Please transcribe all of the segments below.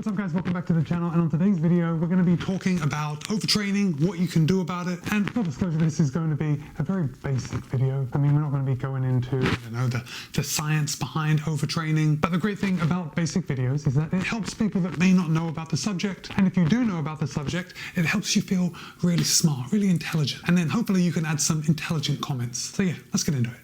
up guys, welcome back to the channel, and on today's video we're going to be talking about overtraining, what you can do about it, and full disclosure, this is going to be a very basic video. I mean, we're not going to be going into the science behind overtraining, but the great thing about basic videos is that it helps people that may not know about the subject, and if you do know about the subject, it helps you feel really smart, really intelligent, and then hopefully you can add some intelligent comments. So yeah, let's get into it.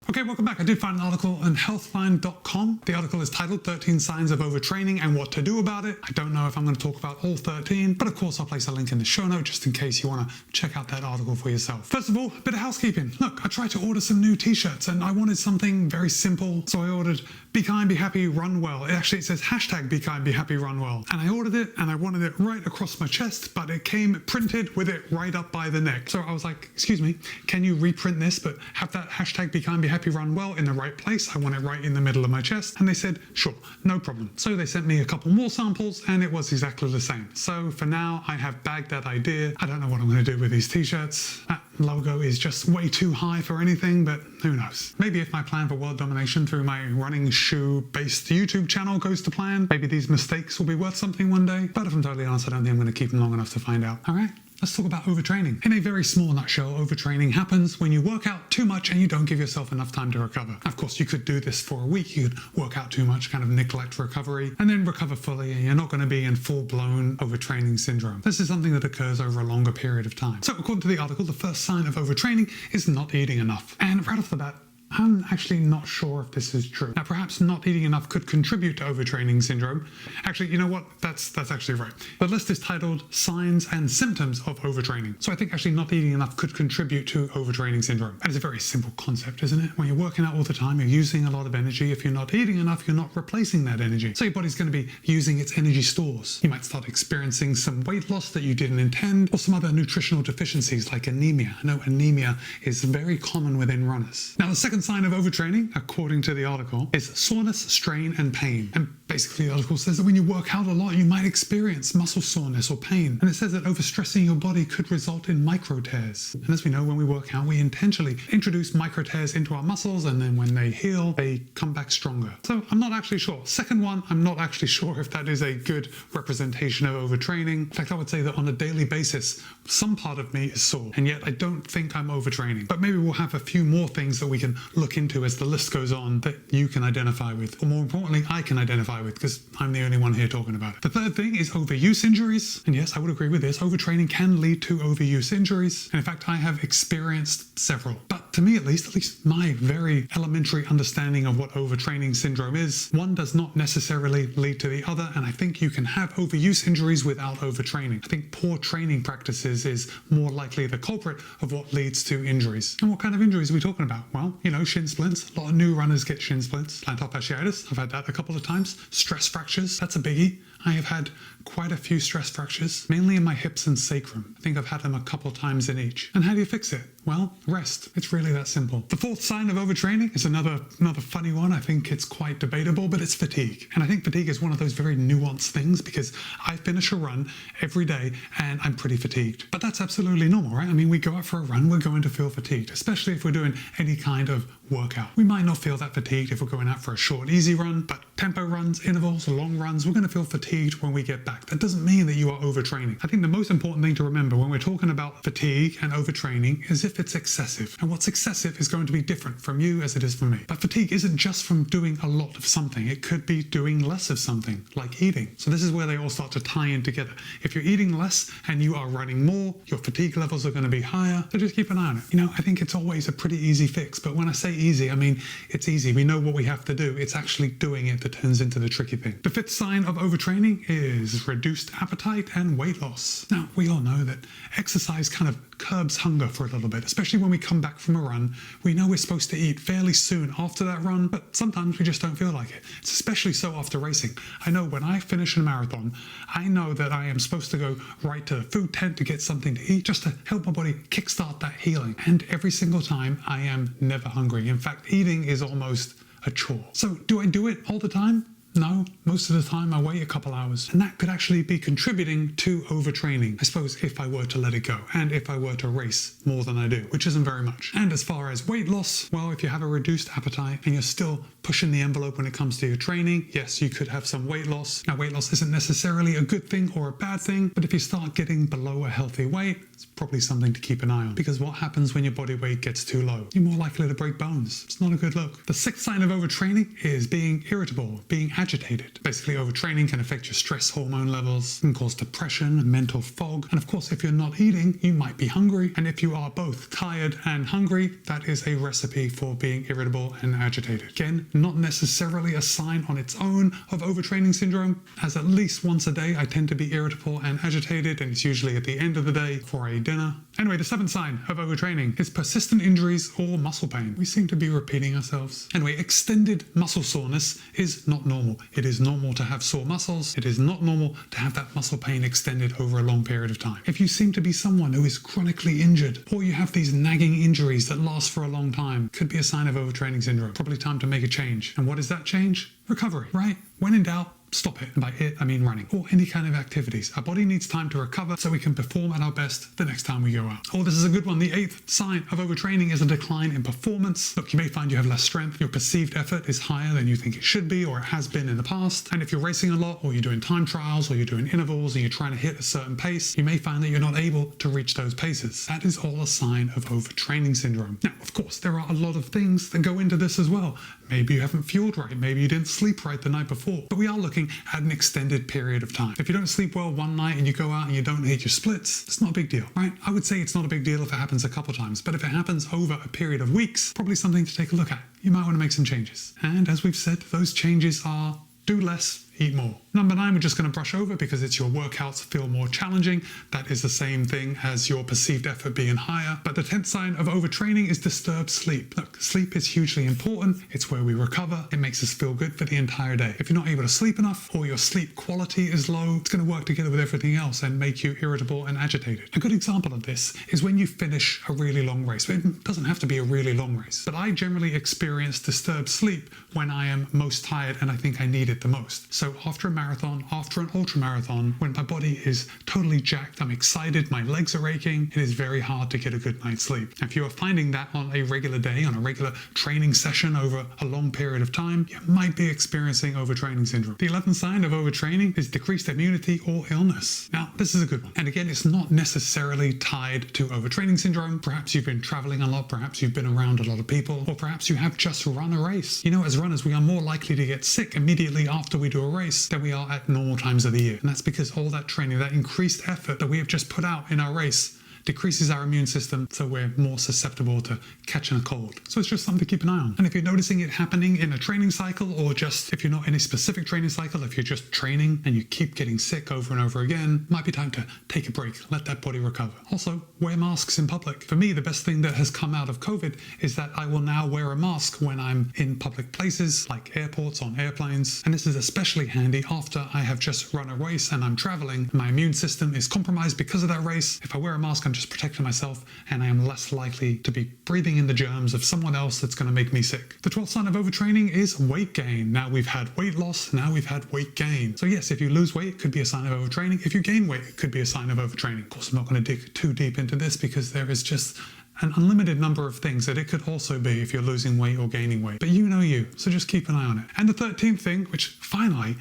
Okay, welcome back. I did find an article on healthline.com. The article is titled 13 Signs of Overtraining and What to Do About It. I don't know if I'm going to talk about all 13, but of course I'll place a link in the show note just in case you want to check out that article for yourself. First of all, a bit of housekeeping. Look, I tried to order some new t-shirts and I wanted something very simple, so I ordered Be Kind, Be Happy, Run Well. It says hashtag Be Kind, Be Happy, Run Well. And I ordered it and I wanted it right across my chest, but it came printed with it right up by the neck. So I was like, excuse me, can you reprint this but have that hashtag Be Kind, Be Happy, Run Well in the right place? I want it right in the middle of my chest. And they said, sure, no problem. So they sent me a couple more samples and it was exactly the same. So for now, I have bagged that idea. I don't know what I'm going to do with these t-shirts. That logo is just way too high for anything, but who knows? Maybe if my plan for world domination through my running shoe-based YouTube channel goes to plan, maybe these mistakes will be worth something one day. But if I'm totally honest, I don't think I'm going to keep them long enough to find out. All right. Let's talk about overtraining. In a very small nutshell, overtraining happens when you work out too much and you don't give yourself enough time to recover. Of course, you could do this for a week. You could work out too much, kind of neglect recovery, and then recover fully, and you're not going to be in full-blown overtraining syndrome. This is something that occurs over a longer period of time. So according to the article, the first sign of overtraining is not eating enough. And right off the bat, I'm actually not sure if this is true. Now, perhaps not eating enough could contribute to overtraining syndrome. Actually, you know what? That's actually right. The list is titled Signs and Symptoms of Overtraining. So I think actually not eating enough could contribute to overtraining syndrome. And it's a very simple concept, isn't it? When you're working out all the time, you're using a lot of energy. If you're not eating enough, you're not replacing that energy. So your body's going to be using its energy stores. You might start experiencing some weight loss that you didn't intend, or some other nutritional deficiencies like anemia. I know anemia is very common within runners. Now, the second sign of overtraining, according to the article, is soreness, strain, and pain. And basically the article says that when you work out a lot, you might experience muscle soreness or pain. And it says that overstressing your body could result in micro tears. And as we know, when we work out, we intentionally introduce micro tears into our muscles, and then when they heal, they come back stronger. So I'm not actually sure. Second one, I'm not actually sure if that is a good representation of overtraining. In fact, I would say that on a daily basis, some part of me is sore, and yet I don't think I'm overtraining. But maybe we'll have a few more things that we can look into as the list goes on that you can identify with, or more importantly, I can identify with, because I'm the only one here talking about it. The third thing is overuse injuries. And yes, I would agree with this. Overtraining can lead to overuse injuries. And in fact, I have experienced several. But to me, at least my very elementary understanding of what overtraining syndrome is, one does not necessarily lead to the other. And I think you can have overuse injuries without overtraining. I think poor training practices is more likely the culprit of what leads to injuries. And what kind of injuries are we talking about? Well, you know, shin splints. A lot of new runners get shin splints. Plantar fasciitis, I've had that a couple of times. Stress fractures, that's a biggie. I have had quite a few stress fractures, mainly in my hips and sacrum. I think I've had them a couple times in each. And how do you fix it? Well, rest. It's really that simple. The fourth sign of overtraining is another funny one. I think it's quite debatable, but it's fatigue. And I think fatigue is one of those very nuanced things, because I finish a run every day and I'm pretty fatigued. But that's absolutely normal, right? I mean, we go out for a run, we're going to feel fatigued, especially if we're doing any kind of workout. We might not feel that fatigued if we're going out for a short, easy run, but tempo runs, intervals, long runs, we're going to feel fatigued when we get back. That doesn't mean that you are overtraining. I think the most important thing to remember when we're talking about fatigue and overtraining is if it's excessive. And what's excessive is going to be different from you as it is from me. But fatigue isn't just from doing a lot of something. It could be doing less of something, like eating. So this is where they all start to tie in together. If you're eating less and you are running more, your fatigue levels are going to be higher. So just keep an eye on it. You know, I think it's always a pretty easy fix. But when I say easy, I mean, it's easy. We know what we have to do. It's actually doing it that turns into the tricky thing. The fifth sign of overtraining is reduced appetite and weight loss. Now, we all know that exercise kind of curbs hunger for a little bit, especially when we come back from a run. We know we're supposed to eat fairly soon after that run, but sometimes we just don't feel like it. It's especially so after racing. I know when I finish a marathon, I know that I am supposed to go right to the food tent to get something to eat, just to help my body kickstart that healing. And every single time, I am never hungry. In fact, eating is almost a chore. So do I do it all the time? No, most of the time I wait a couple hours, and that could actually be contributing to overtraining, I suppose, if I were to let it go, and if I were to race more than I do, which isn't very much. And as far as weight loss, well, if you have a reduced appetite and you're still pushing the envelope when it comes to your training, yes, you could have some weight loss. Now, weight loss isn't necessarily a good thing or a bad thing, but if you start getting below a healthy weight, it's probably something to keep an eye on, because what happens when your body weight gets too low? You're more likely to break bones. It's not a good look. The sixth sign of overtraining is being irritable, being agitated. Basically, overtraining can affect your stress hormone levels, can cause depression and mental fog. And of course, if you're not eating, you might be hungry. And if you are both tired and hungry, that is a recipe for being irritable and agitated. Again, not necessarily a sign on its own of overtraining syndrome, as at least once a day I tend to be irritable and agitated, and it's usually at the end of the day for a dinner. Anyway, the seventh sign of overtraining is persistent injuries or muscle pain. We seem to be repeating ourselves. Anyway, extended muscle soreness is not normal. It is normal to have sore muscles. It is not normal to have that muscle pain extended over a long period of time. If you seem to be someone who is chronically injured, or you have these nagging injuries that last for a long time, could be a sign of overtraining syndrome. Probably time to make a change. And what is that change? Recovery, right? When in doubt, stop it. And by it, I mean running, or any kind of activities. Our body needs time to recover so we can perform at our best the next time we go out. Oh, this is a good one. The eighth sign of overtraining is a decline in performance. Look, you may find you have less strength. Your perceived effort is higher than you think it should be, or it has been in the past. And if you're racing a lot, or you're doing time trials, or you're doing intervals, and you're trying to hit a certain pace, you may find that you're not able to reach those paces. That is all a sign of overtraining syndrome. Now, of course, there are a lot of things that go into this as well. Maybe you haven't fueled right. Maybe you didn't sleep right the night before. But we are looking at an extended period of time. If you don't sleep well one night and you go out and you don't hit your splits, it's not a big deal, right? I would say it's not a big deal if it happens a couple times, but if it happens over a period of weeks, probably something to take a look at. You might want to make some changes. And as we've said, those changes are do less, eat more. Number 9, we're just going to brush over because it's your workouts feel more challenging. That is the same thing as your perceived effort being higher. But the 10th sign of overtraining is disturbed sleep. Look, sleep is hugely important. It's where we recover. It makes us feel good for the entire day. If you're not able to sleep enough, or your sleep quality is low, it's going to work together with everything else and make you irritable and agitated. A good example of this is when you finish a really long race. It doesn't have to be a really long race, but I generally experience disturbed sleep when I am most tired and I think I need it the most. So after a marathon, after an ultra marathon, when my body is totally jacked, I'm excited, my legs are aching, it is very hard to get a good night's sleep. If you are finding that on a regular day, on a regular training session over a long period of time, you might be experiencing overtraining syndrome. The 11th sign of overtraining is decreased immunity or illness. Now, this is a good one. And again, it's not necessarily tied to overtraining syndrome. Perhaps you've been traveling a lot, perhaps you've been around a lot of people, or perhaps you have just run a race. You know, as runners, we are more likely to get sick immediately after we do a race than we are at normal times of the year. And that's because all that training, that increased effort that we have just put out in our race, decreases our immune system, so we're more susceptible to catching a cold. So it's just something to keep an eye on. And if you're noticing it happening in a training cycle, or just if you're not in a specific training cycle, if you're just training and you keep getting sick over and over again, it might be time to take a break, let that body recover. Also, wear masks in public. For me, the best thing that has come out of COVID is that I will now wear a mask when I'm in public places like airports, on airplanes. And this is especially handy after I have just run a race and I'm traveling. My immune system is compromised because of that race. If I wear a mask, I'm just protecting myself, and I am less likely to be breathing in the germs of someone else that's going to make me sick. The 12th sign of overtraining is weight gain. Now we've had weight loss, now we've had weight gain. So yes, if you lose weight, it could be a sign of overtraining. If you gain weight, it could be a sign of overtraining. Of course, I'm not going to dig too deep into this because there is just an unlimited number of things that it could also be if you're losing weight or gaining weight. But you know you, so just keep an eye on it. And the 13th thing, which finally,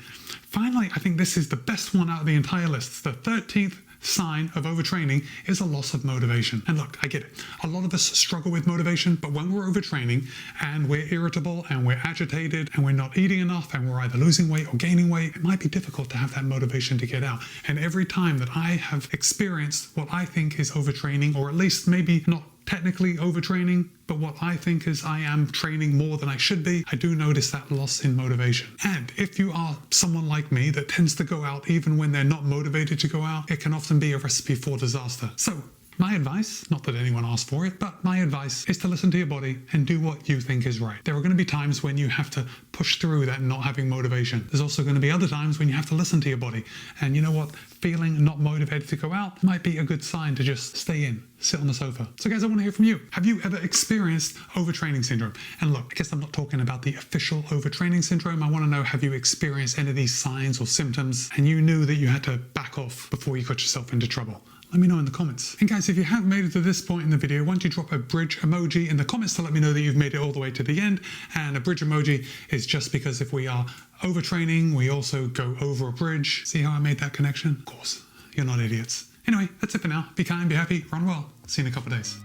I think this is the best one out of the entire list. The 13th sign of overtraining is a loss of motivation. And look, I get it. A lot of us struggle with motivation, but when we're overtraining and we're irritable and we're agitated and we're not eating enough and we're either losing weight or gaining weight, it might be difficult to have that motivation to get out. And every time that I have experienced what I think is overtraining, or at least maybe not technically overtraining, but what I think is I am training more than I should be, I do notice that loss in motivation. And if you are someone like me that tends to go out even when they're not motivated to go out, it can often be a recipe for disaster. So My advice, not that anyone asked for it, but my advice is to listen to your body and do what you think is right. There are going to be times when you have to push through that not having motivation. There's also going to be other times when you have to listen to your body. And you know what? Feeling not motivated to go out might be a good sign to just stay in, sit on the sofa. So guys, I want to hear from you. Have you ever experienced overtraining syndrome? And look, I guess I'm not talking about the official overtraining syndrome. I want to know, have you experienced any of these signs or symptoms and you knew that you had to back off before you got yourself into trouble? Let me know in the comments. And guys, if you have made it to this point in the video, why don't you drop a bridge emoji in the comments to let me know that you've made it all the way to the end. And a bridge emoji is just because if we are overtraining, we also go over a bridge. See how I made that connection? Of course, you're not idiots. Anyway, that's it for now. Be kind, be happy, run well. See you in a couple of days.